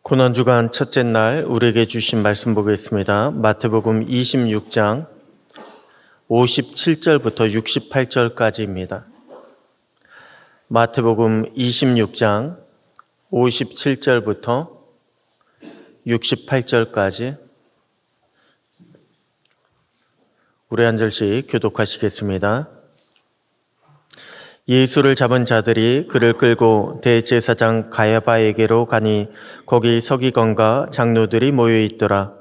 고난주간 첫째 날 우리에게 주신 말씀 보겠습니다. 마태복음 26장 57절부터 68절까지입니다. 마태복음 26장 57절부터 68절까지 우리 한 절씩 교독하시겠습니다. 예수를 잡은 자들이 그를 끌고 대제사장 가야바에게로 가니 거기 서기관과 장로들이 모여 있더라.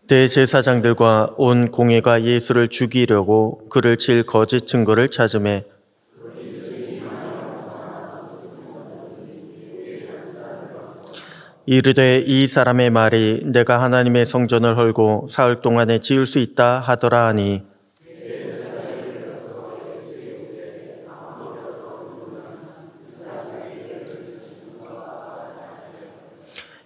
대제사장들과 온 공회가 예수를 죽이려고 그를 칠 거짓 증거를 찾으매 이르되 이 사람의 말이 내가 하나님의 성전을 헐고 사흘 동안에 지을 수 있다 하더라 하니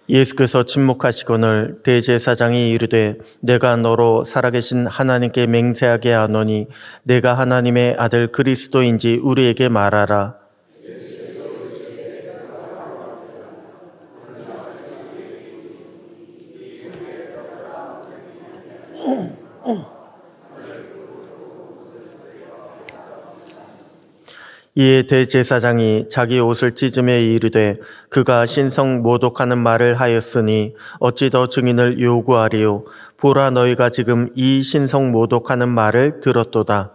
예수께서 침묵하시거늘 대제사장이 이르되 내가 너로 살아계신 하나님께 맹세하게 하노니 내가 하나님의 아들 그리스도인지 우리에게 말하라. 이에 대제사장이 자기 옷을 찢으며 이르되 그가 신성 모독하는 말을 하였으니 어찌 더 증인을 요구하리요. 보라, 너희가 지금 이 신성 모독하는 말을 들었도다.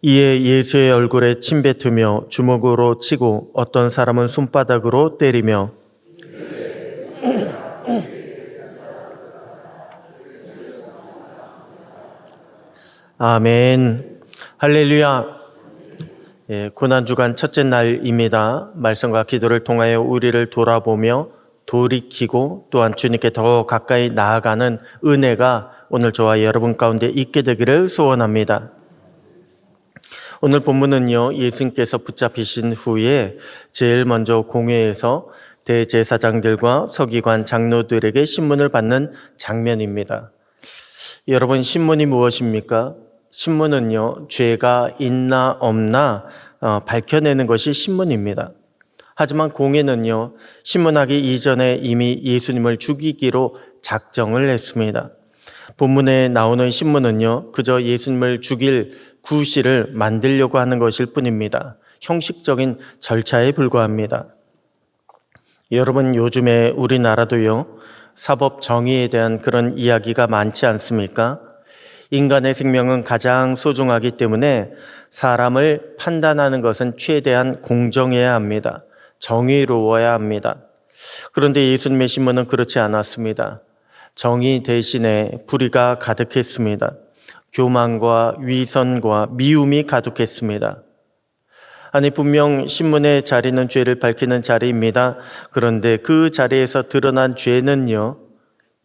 이에 예수의 얼굴에 침 뱉으며 주먹으로 치고 어떤 사람은 손바닥으로 때리며 아멘. 할렐루야. 고난주간 첫째 날입니다. 말씀과 기도를 통하여 우리를 돌아보며 돌이키고 또한 주님께 더 가까이 나아가는 은혜가 오늘 저와 여러분 가운데 있게 되기를 소원합니다. 오늘 본문은요, 예수님께서 붙잡히신 후에 제일 먼저 공회에서 대제사장들과 서기관 장로들에게 신문을 받는 장면입니다. 여러분, 신문이 무엇입니까? 신문은요, 죄가 있나 없나 밝혀내는 것이 신문입니다. 하지만 공회는요, 신문하기 이전에 이미 예수님을 죽이기로 작정을 했습니다. 본문에 나오는 신문은요, 그저 예수님을 죽일 구실을 만들려고 하는 것일 뿐입니다. 형식적인 절차에 불과합니다. 여러분, 요즘에 우리나라도요, 사법 정의에 대한 그런 이야기가 많지 않습니까? 인간의 생명은 가장 소중하기 때문에 사람을 판단하는 것은 최대한 공정해야 합니다. 정의로워야 합니다. 그런데 예수님의 신문은 그렇지 않았습니다. 정의 대신에 불의가 가득했습니다. 교만과 위선과 미움이 가득했습니다. 아니, 분명 신문의 자리는 죄를 밝히는 자리입니다. 그런데 그 자리에서 드러난 죄는요,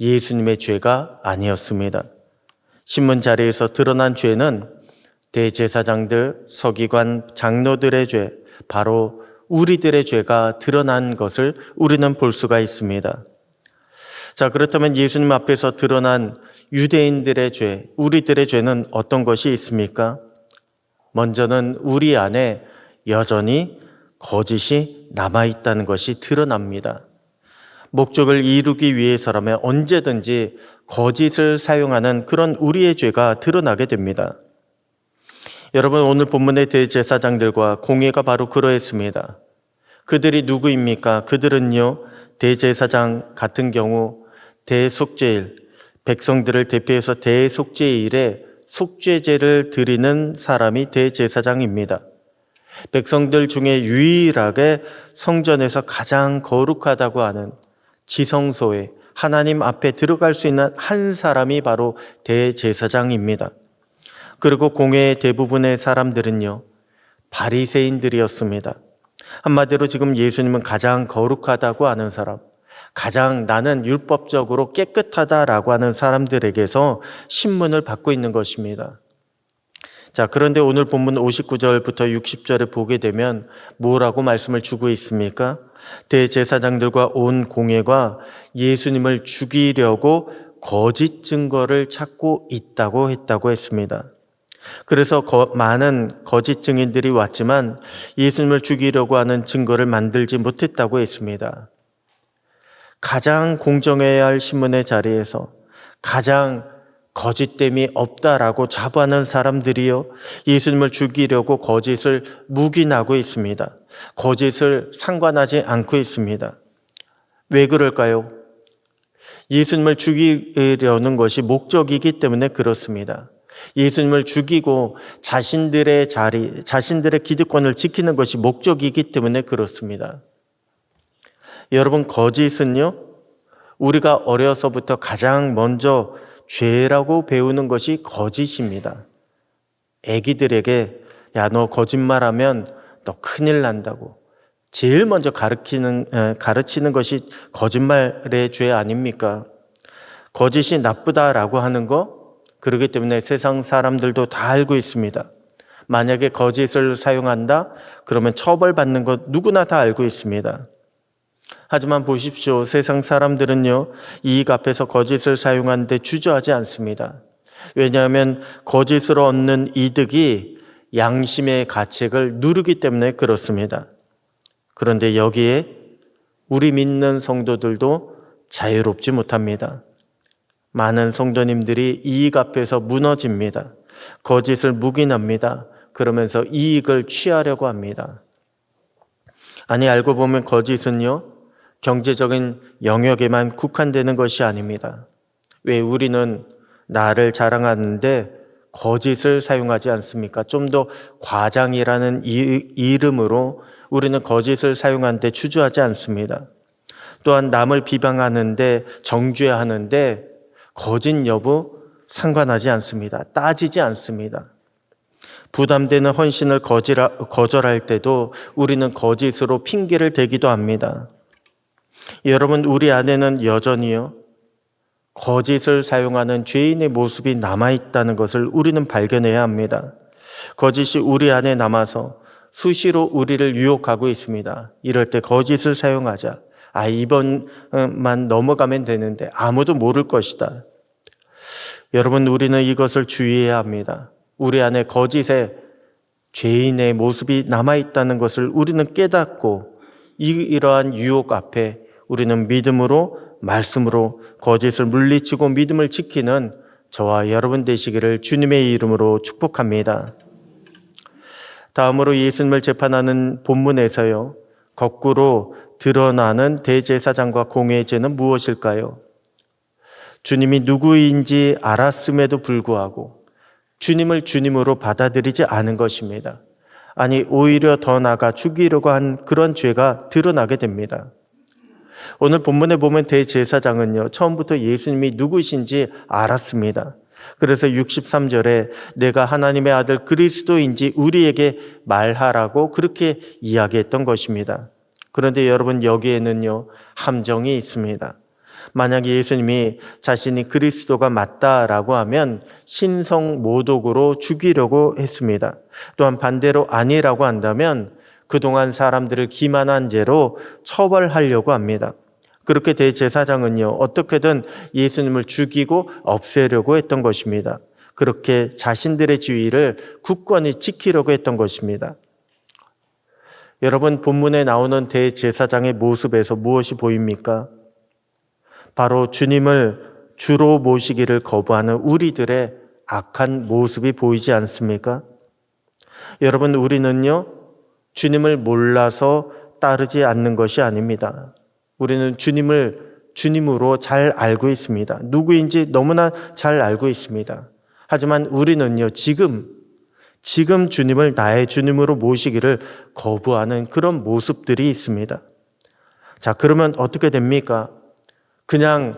예수님의 죄가 아니었습니다. 신문 자리에서 드러난 죄는 대제사장들, 서기관, 장로들의 죄, 바로 우리들의 죄가 드러난 것을 우리는 볼 수가 있습니다. 자, 그렇다면 예수님 앞에서 드러난 유대인들의 죄, 우리들의 죄는 어떤 것이 있습니까? 먼저는 우리 안에 여전히 거짓이 남아있다는 것이 드러납니다. 목적을 이루기 위해서라면 언제든지 거짓을 사용하는 그런 우리의 죄가 드러나게 됩니다. 여러분, 오늘 본문의 대제사장들과 공회가 바로 그러했습니다. 그들이 누구입니까? 그들은요, 대제사장 같은 경우 대속죄일, 백성들을 대표해서 대속죄일에 속죄제를 드리는 사람이 대제사장입니다. 백성들 중에 유일하게 성전에서 가장 거룩하다고 하는 지성소에 하나님 앞에 들어갈 수 있는 한 사람이 바로 대제사장입니다. 그리고 공회의 대부분의 사람들은요, 바리새인들이었습니다. 한마디로 지금 예수님은 가장 거룩하다고 하는 사람, 가장 나는 율법적으로 깨끗하다라고 하는 사람들에게서 신문을 받고 있는 것입니다. 자, 그런데 오늘 본문 59절부터 60절에 보게 되면 뭐라고 말씀을 주고 있습니까? 대제사장들과 온 공회가 예수님을 죽이려고 거짓 증거를 찾고 있다고 했습니다. 그래서 많은 거짓 증인들이 왔지만 예수님을 죽이려고 하는 증거를 만들지 못했다고 했습니다. 가장 공정해야 할 신문의 자리에서 가장 거짓됨이 없다라고 자부하는 사람들이요, 예수님을 죽이려고 거짓을 묵인하고 있습니다. 거짓을 상관하지 않고 있습니다. 왜 그럴까요? 예수님을 죽이려는 것이 목적이기 때문에 그렇습니다. 예수님을 죽이고 자신들의 자리, 자신들의 기득권을 지키는 것이 목적이기 때문에 그렇습니다. 여러분, 거짓은요, 우리가 어려서부터 가장 먼저 죄라고 배우는 것이 거짓입니다. 애기들에게 야, 너 거짓말하면 너 큰일 난다고 제일 먼저 가르치는 것이 거짓말의 죄 아닙니까? 거짓이 나쁘다라고 하는 거, 그렇기 때문에 세상 사람들도 다 알고 있습니다. 만약에 거짓을 사용한다, 그러면 처벌받는 것 누구나 다 알고 있습니다. 하지만 보십시오. 세상 사람들은요, 이익 앞에서 거짓을 사용하는데 주저하지 않습니다. 왜냐하면 거짓으로 얻는 이득이 양심의 가책을 누르기 때문에 그렇습니다. 그런데 여기에 우리 믿는 성도들도 자유롭지 못합니다. 많은 성도님들이 이익 앞에서 무너집니다. 거짓을 묵인합니다. 그러면서 이익을 취하려고 합니다. 아니, 알고 보면 거짓은요, 경제적인 영역에만 국한되는 것이 아닙니다. 왜 우리는 나를 자랑하는데 거짓을 사용하지 않습니까? 좀 더 과장이라는 이름으로 우리는 거짓을 사용하는데 주저하지 않습니다. 또한 남을 비방하는데, 정죄하는데 거짓 여부 상관하지 않습니다. 따지지 않습니다. 부담되는 헌신을 거절할 때도 우리는 거짓으로 핑계를 대기도 합니다. 여러분, 우리 안에는 여전히요, 거짓을 사용하는 죄인의 모습이 남아있다는 것을 우리는 발견해야 합니다. 거짓이 우리 안에 남아서 수시로 우리를 유혹하고 있습니다. 이럴 때 거짓을 사용하자. 이번만 넘어가면 되는데 아무도 모를 것이다. 여러분, 우리는 이것을 주의해야 합니다. 우리 안에 거짓의 죄인의 모습이 남아있다는 것을 우리는 깨닫고 이러한 유혹 앞에 우리는 믿음으로, 말씀으로 거짓을 물리치고 믿음을 지키는 저와 여러분 되시기를 주님의 이름으로 축복합니다. 다음으로 예수님을 재판하는 본문에서요, 거꾸로 드러나는 대제사장과 공회의 죄는 무엇일까요? 주님이 누구인지 알았음에도 불구하고 주님을 주님으로 받아들이지 않은 것입니다. 아니, 오히려 더 나아가 죽이려고 한 그런 죄가 드러나게 됩니다. 오늘 본문에 보면 대제사장은요, 처음부터 예수님이 누구신지 알았습니다. 그래서 63절에 내가 하나님의 아들 그리스도인지 우리에게 말하라고 그렇게 이야기했던 것입니다. 그런데 여러분, 여기에는요, 함정이 있습니다. 만약 예수님이 자신이 그리스도가 맞다라고 하면 신성모독으로 죽이려고 했습니다. 또한 반대로 아니라고 한다면 그동안 사람들을 기만한 죄로 처벌하려고 합니다. 그렇게 대제사장은요, 어떻게든 예수님을 죽이고 없애려고 했던 것입니다. 그렇게 자신들의 지위를 굳건히 지키려고 했던 것입니다. 여러분, 본문에 나오는 대제사장의 모습에서 무엇이 보입니까? 바로 주님을 주로 모시기를 거부하는 우리들의 악한 모습이 보이지 않습니까? 여러분, 우리는요, 주님을 몰라서 따르지 않는 것이 아닙니다. 우리는 주님을 주님으로 잘 알고 있습니다. 누구인지 너무나 잘 알고 있습니다. 하지만 우리는요, 지금 주님을 나의 주님으로 모시기를 거부하는 그런 모습들이 있습니다. 자, 그러면 어떻게 됩니까? 그냥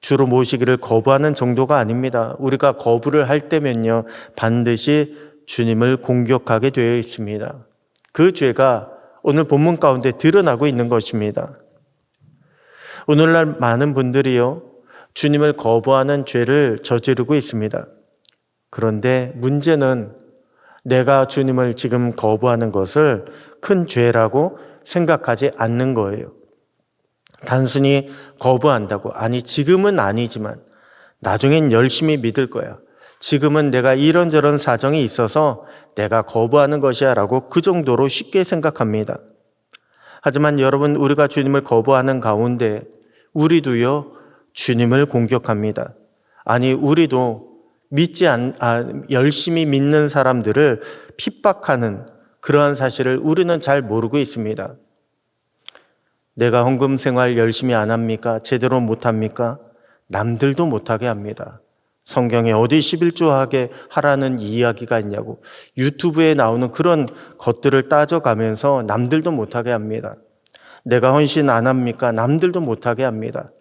주로 모시기를 거부하는 정도가 아닙니다. 우리가 거부를 할 때면요, 반드시 주님을 공격하게 되어 있습니다. 그 죄가 오늘 본문 가운데 드러나고 있는 것입니다. 오늘날 많은 분들이요, 주님을 거부하는 죄를 저지르고 있습니다. 그런데 문제는 내가 주님을 지금 거부하는 것을 큰 죄라고 생각하지 않는 거예요. 단순히 거부한다고, 아니 지금은 아니지만 나중엔 열심히 믿을 거야, 지금은 내가 이런저런 사정이 있어서 내가 거부하는 것이야 라고 그 정도로 쉽게 생각합니다. 하지만 여러분, 우리가 주님을 거부하는 가운데 우리도요 주님을 공격합니다. 아니 우리도 열심히 믿는 사람들을 핍박하는 그러한 사실을 우리는 잘 모르고 있습니다. 내가 헌금 생활 열심히 안 합니까? 제대로 못합니까? 남들도 못하게 합니다. 성경에 어디 11조 하게 하라는 이야기가 있냐고 유튜브에 나오는 그런 것들을 따져가면서 남들도 못하게 합니다. 내가 헌신 안 합니까? 남들도 못하게 합니다.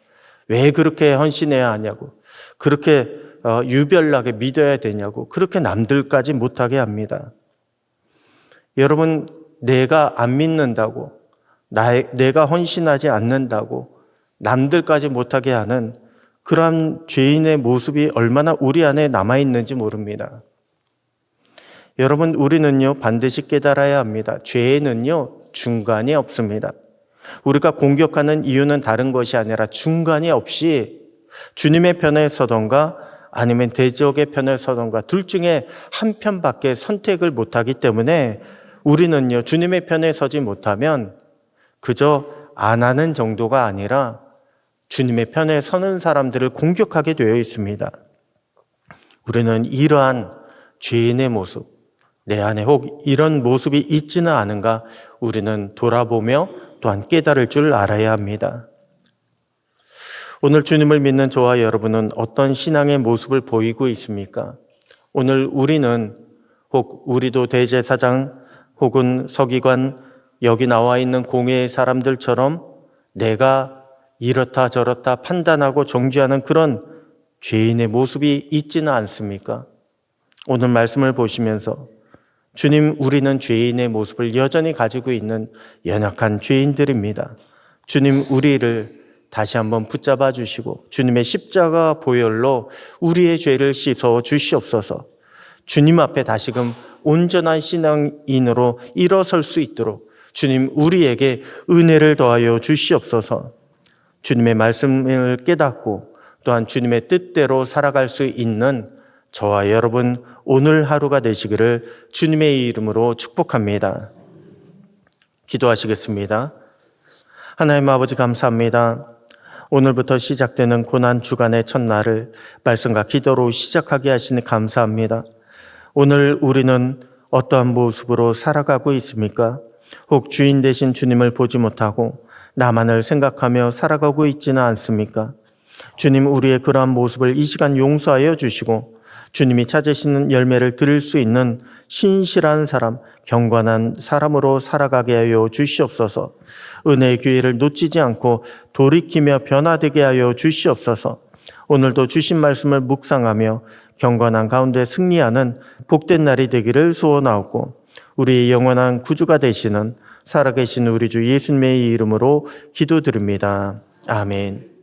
왜 그렇게 헌신해야 하냐고, 그렇게 유별나게 믿어야 되냐고, 그렇게 남들까지 못하게 합니다. 여러분, 내가 안 믿는다고, 내가 헌신하지 않는다고 남들까지 못하게 하는 그러한 죄인의 모습이 얼마나 우리 안에 남아있는지 모릅니다. 여러분, 우리는요 반드시 깨달아야 합니다. 죄에는요 중간이 없습니다. 우리가 공격하는 이유는 다른 것이 아니라 중간이 없이 주님의 편에 서던가 아니면 대적의 편에 서던가 둘 중에 한 편밖에 선택을 못하기 때문에 우리는요 주님의 편에 서지 못하면 그저 안 하는 정도가 아니라 주님의 편에 서는 사람들을 공격하게 되어 있습니다. 우리는 이러한 죄인의 모습, 내 안에 혹 이런 모습이 있지는 않은가 우리는 돌아보며 또한 깨달을 줄 알아야 합니다. 오늘 주님을 믿는 저와 여러분은 어떤 신앙의 모습을 보이고 있습니까? 오늘 우리는 혹 우리도 대제사장 혹은 서기관, 여기 나와 있는 공회의 사람들처럼 내가 이렇다 저렇다 판단하고 정죄하는 그런 죄인의 모습이 있지는 않습니까? 오늘 말씀을 보시면서 주님, 우리는 죄인의 모습을 여전히 가지고 있는 연약한 죄인들입니다. 주님, 우리를 다시 한번 붙잡아 주시고 주님의 십자가 보혈로 우리의 죄를 씻어 주시옵소서. 주님 앞에 다시금 온전한 신앙인으로 일어설 수 있도록 주님, 우리에게 은혜를 더하여 주시옵소서. 주님의 말씀을 깨닫고 또한 주님의 뜻대로 살아갈 수 있는 저와 여러분 오늘 하루가 되시기를 주님의 이름으로 축복합니다. 기도하시겠습니다. 하나님 아버지, 감사합니다. 오늘부터 시작되는 고난 주간의 첫날을 말씀과 기도로 시작하게 하시니 감사합니다. 오늘 우리는 어떠한 모습으로 살아가고 있습니까? 혹 주인 되신 주님을 보지 못하고 나만을 생각하며 살아가고 있지는 않습니까? 주님, 우리의 그러한 모습을 이 시간 용서하여 주시고 주님이 찾으시는 열매를 드릴 수 있는 신실한 사람, 경건한 사람으로 살아가게 하여 주시옵소서. 은혜의 기회를 놓치지 않고 돌이키며 변화되게 하여 주시옵소서. 오늘도 주신 말씀을 묵상하며 경건한 가운데 승리하는 복된 날이 되기를 소원하옵고 우리의 영원한 구주가 되시는 살아계신 우리 주 예수님의 이름으로 기도드립니다. 아멘.